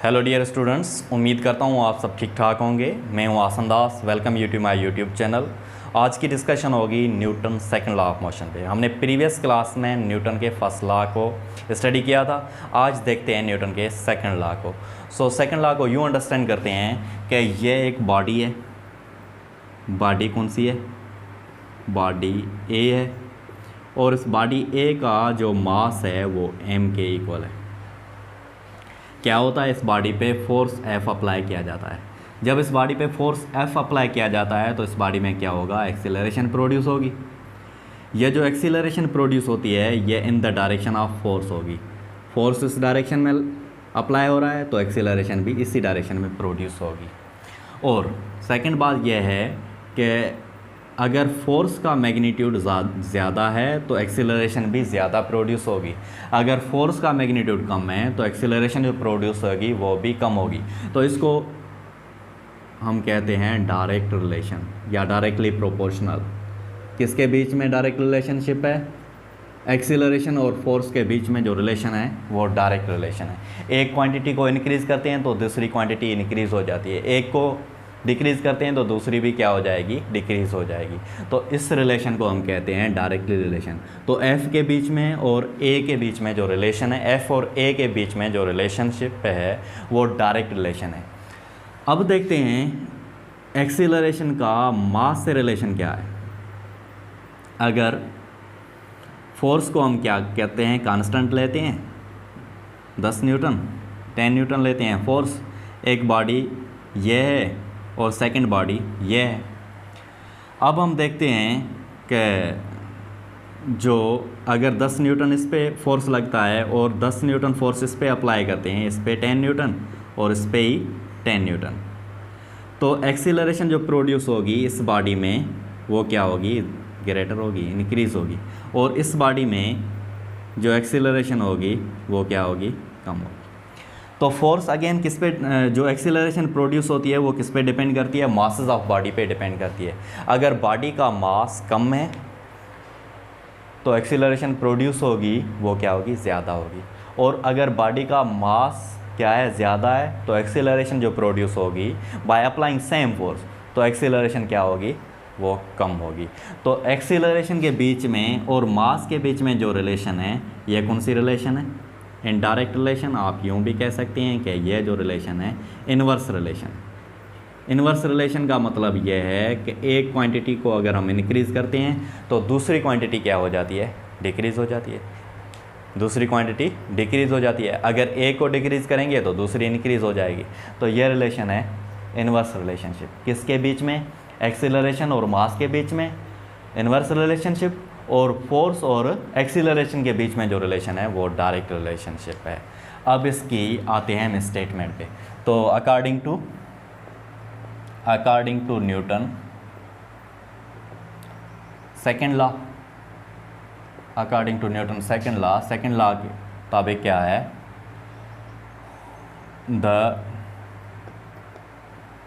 Hello dear students, उम्मीद करता हूँ आप सब ठीक ठाक होंगे। मैं हूँ Asan Das. Welcome you to my YouTube channel. आज की डिस्कशन होगी Newton second law of motion पे। हमने प्रीवियस क्लास में न्यूटन के फर्स्ट लॉ को स्टडी किया था। आज देखते हैं न्यूटन के सेकंड लॉ को। सेकंड लॉ को यूँ अंडरस्टैंड करते हैं कि ये एक बॉडी है। बॉडी कौन सी है? बॉडी ए है, और इस बॉडी ए का जो मास है वो m के इक्वल है। क्या होता है, इस बॉडी पे फोर्स F अप्लाई किया जाता है। जब इस बॉडी पे फोर्स F अप्लाई किया जाता है तो इस बॉडी में क्या होगा, एक्सीलरेशन प्रोड्यूस होगी। यह जो एक्सीलरेशन प्रोड्यूस होती है ये in the direction of force होगी। फोर्स इस डायरेक्शन में अप्लाई हो रहा है तो एक्सीलरेशन भी इसी डायरेक्शन में प्रोड्यूस होगी। और सेकंड बात यह है कि अगर फोर्स का मैग्नीट्यूड ज़्यादा है तो एक्सीलरेशन भी ज़्यादा प्रोड्यूस होगी। अगर फोर्स का मैग्नीट्यूड कम है तो एक्सीलरेशन जो प्रोड्यूस होगी वो भी कम होगी। तो इसको हम कहते हैं डायरेक्ट रिलेशन या डायरेक्टली प्रोपोर्शनल। किसके बीच में डायरेक्ट रिलेशनशिप है? एक्सीलरेशन और फोर्स के बीच में जो रिलेशन है वो डायरेक्ट रिलेशन है। एक क्वांटिटी को इंक्रीज़ करते हैं तो दूसरी क्वांटिटी इंक्रीज़ हो जाती है, एक को डिक्रीज़ करते हैं तो दूसरी भी क्या हो जाएगी, डिक्रीज़ हो जाएगी। तो इस रिलेशन को हम कहते हैं डायरेक्टली रिलेशन। तो F के बीच में और A के बीच में जो रिलेशन है, F और A के बीच में जो रिलेशनशिप है वो डायरेक्ट रिलेशन है। अब देखते हैं एक्सीलरेशन का मास से रिलेशन क्या है। अगर फोर्स को हम क्या कहते हैं, कांस्टेंट लेते हैं 10 न्यूटन 10 न्यूटन लेते हैं फोर्स। एक बॉडी ये है और सेकंड बॉडी ये है। अब हम देखते हैं कि जो अगर 10 न्यूटन इस पे फोर्स लगता है और 10 न्यूटन फोर्स इस पे अप्लाई करते हैं, इस पे 10 न्यूटन और इस पे ही 10 न्यूटन, तो एक्सीलरेशन जो प्रोड्यूस होगी इस बॉडी में वो क्या होगी, ग्रेटर होगी, इंक्रीज़ होगी। और इस बॉडी में जो एक्सीलरेशन होगी वो क्या होगी, कम होगी। तो फोर्स अगेन किस पे, जो एक्सीलरेशन प्रोड्यूस होती है वो किस पे डिपेंड करती है, मासेस ऑफ बॉडी पे डिपेंड करती है। अगर बॉडी का मास कम है तो एक्सीलरेशन प्रोड्यूस होगी वो क्या होगी, ज़्यादा होगी। और अगर बॉडी का मास क्या है, ज़्यादा है, तो एक्सीलरेशन जो प्रोड्यूस होगी बाय अप्लाइंग सेम फोर्स तो एक्सीलरेशन क्या होगी, वो कम होगी। तो एक्सीलरेशन के बीच में और मास के बीच में जो रिलेशन है ये कौन सी रिलेशन है, इनडायरेक्ट रिलेशन। आप यूँ भी कह सकते हैं कि यह जो रिलेशन है इन्वर्स रिलेशन। इन्वर्स रिलेशन का मतलब यह है कि एक क्वांटिटी को अगर हम इंक्रीज़ करते हैं तो दूसरी क्वांटिटी क्या हो जाती है, डिक्रीज़ हो जाती है। दूसरी क्वांटिटी डिक्रीज़ हो जाती है। अगर एक को डिक्रीज़ करेंगे तो दूसरी इंक्रीज़ हो जाएगी। तो यह रिलेशन है इन्वर्स रिलेशनशिप। किसके बीच में, एक्सीलरेशन और मास के बीच में इन्वर्स रिलेशनशिप, और फोर्स और एक्सीलरेशन के बीच में जो रिलेशन है वो डायरेक्ट रिलेशनशिप है। अब इसकी आते हैं हम स्टेटमेंट पे। तो according to Newton second law, according to Newton second law के मुताबिक क्या है, द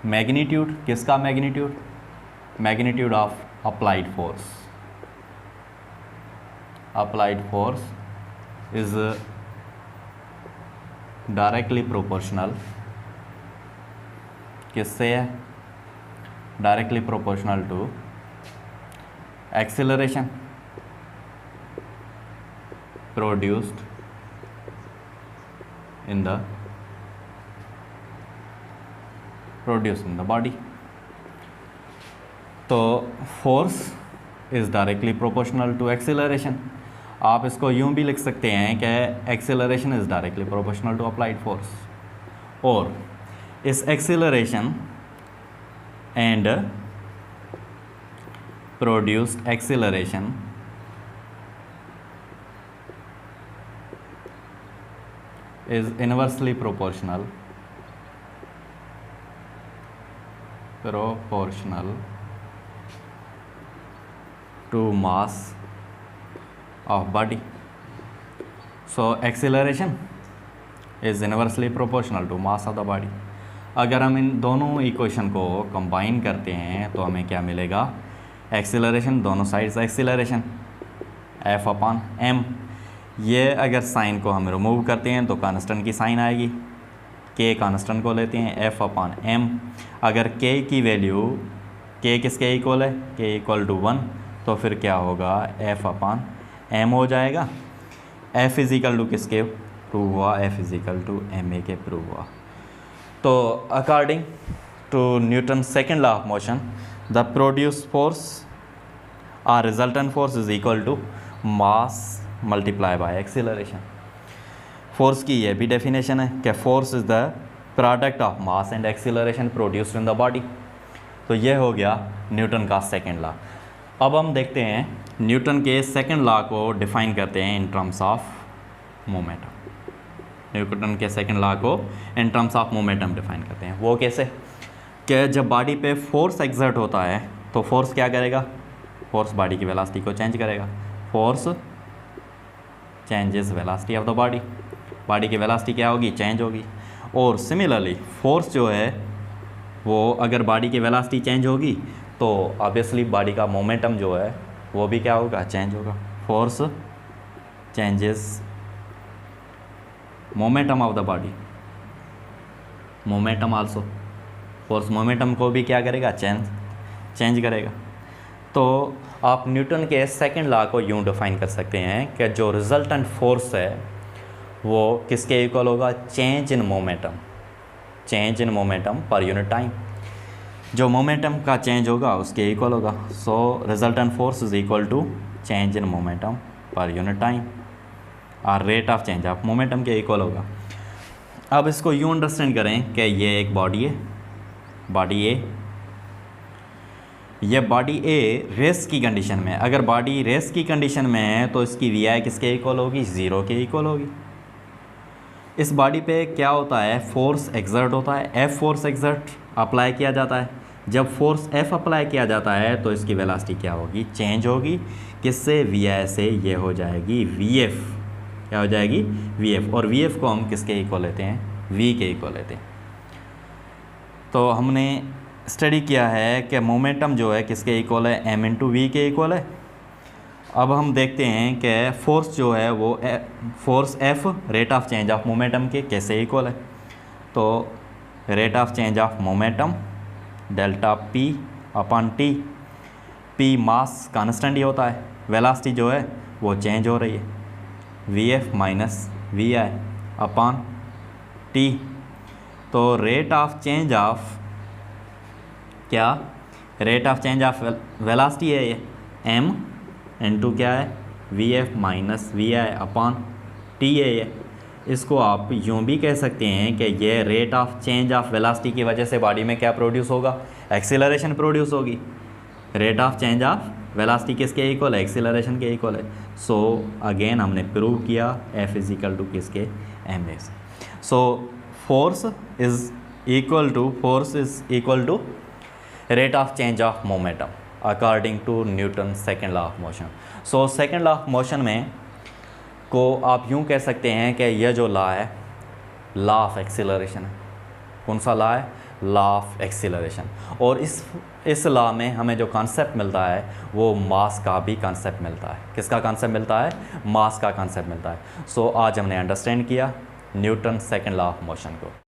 मैग्नीट्यूड, किसका magnitude, magnitude of applied force is directly proportional, किससे है, directly proportional to acceleration produced in the body. तो force is directly proportional to acceleration. आप इसको यूँ भी लिख सकते हैं कि acceleration is directly proportional to applied force, और इस acceleration and produced acceleration is inversely proportional to mass of body. So acceleration is inversely proportional to mass of the body. अगर हम इन दोनों इक्वेशन को कंबाइन करते हैं तो हमें क्या मिलेगा, एक्सीलरेशन, दोनों साइड्स एक्सीलरेशन F/m। ये अगर साइन को हम रिमूव करते हैं तो कांस्टेंट की साइन आएगी, के कांस्टेंट को लेते हैं एफ अपान एम। अगर के की वैल्यू के किसके इक्वल है, के इक्वल टू 1, तो फिर क्या होगा एफ अपान एम हो जाएगा। एफ इज़िकल टू किसके प्रूव हुआ, F is equal to M A के प्रूव हुआ। तो according to Newton second law of motion the produce force or resultant force is equal to mass multiply by acceleration. Force की ये भी definition है कि force is the product of mass and acceleration produced in the body. तो ये हो गया Newton का सेकेंड लॉ। अब हम देखते हैं न्यूटन के सेकेंड लॉ को डिफाइन करते हैं in terms of momentum. Newton के सेकेंड लॉ को in terms of momentum define करते हैं। वो कैसे कि जब बॉडी पे फोर्स एक्सर्ट होता है तो फोर्स क्या करेगा, फोर्स बॉडी की वेलोसिटी को चेंज करेगा। Force changes velocity of the body, body की वेलोसिटी क्या होगी, चेंज होगी। और सिमिलरली फोर्स जो है वो अगर बॉडी की वेलोसिटी चेंज होगी तो ऑब्वियसली बॉडी का मोमेंटम जो है वो भी क्या होगा, चेंज होगा। Force changes momentum of the body, momentum also, force momentum को भी क्या करेगा, चेंज करेगा। तो आप न्यूटन के सेकंड लॉ को यूँ डिफाइन कर सकते हैं कि जो रिजल्टेंट फोर्स है वो किसके इक्वल होगा, change in momentum per unit time. जो मोमेंटम का चेंज होगा उसके इक्वल होगा। So resultant force is equal to change in momentum per unit time और rate of change of momentum के इक्वल होगा। अब इसको यूँ अंडरस्टैंड करें कि ये एक बॉडी है, बॉडी ए। ये बॉडी ए रेस्ट की कंडीशन में, अगर बॉडी रेस्ट की कंडीशन में है तो इसकी वी आई किसके इक्वल होगी, 0 के इक्वल होगी। इस बॉडी पे क्या होता है, फोर्स एक्सर्ट होता है, एफ फोर्स एक्सर्ट अप्लाई किया जाता है। जब फोर्स एफ अप्लाई किया जाता है तो इसकी वेलोसिटी क्या होगी, चेंज होगी। किससे, वी आई से। ये हो जाएगी वी एफ, क्या हो जाएगी, वी एफ। और वी एफ को हम किसके इक्वल लेते हैं, वी के इक्वल लेते हैं। तो हमने स्टडी किया है कि मोमेंटम जो है किसके इक्वल है, एम इंटू वी के इक्वल है। अब हम देखते हैं कि फोर्स जो है वो force F rate of change of momentum के कैसे इक्वल है। तो rate of change of momentum delta P upon T, P mass constant ही होता है, वेलोसिटी जो है वो चेंज हो रही है, V F minus V I upon T. तो रेट ऑफ चेंज ऑफ क्या, rate of change of velocity है ये एम इंटू क्या है, V F minus V I upon T है ये। इसको आप यूँ भी कह सकते हैं कि ये rate of change of velocity की वजह से बॉडी में क्या प्रोड्यूस होगा, एक्सीलरेशन प्रोड्यूस होगी। Rate of change of velocity किसके इक्वल है, एक्सीलरेशन के इक्वल है। सो अगेन हमने प्रूव किया एफ इज इक्वल टू किसके, एम ए से। So force is equal to rate of change of momentum according to Newton second law of motion. So second law of motion में को आप यूँ कह सकते हैं कि यह जो लॉ है, लॉ ऑफ एक्सीलरेशन है। कौन सा लॉ है, लॉ ऑफ एक्सीलरेशन। और इस लॉ में हमें जो कॉन्सेप्ट मिलता है वो मास का भी कॉन्सेप्ट मिलता है। किसका कॉन्सेप्ट मिलता है, मास का कॉन्सेप्ट मिलता है। सो आज हमने अंडरस्टैंड किया Newton second law of motion को।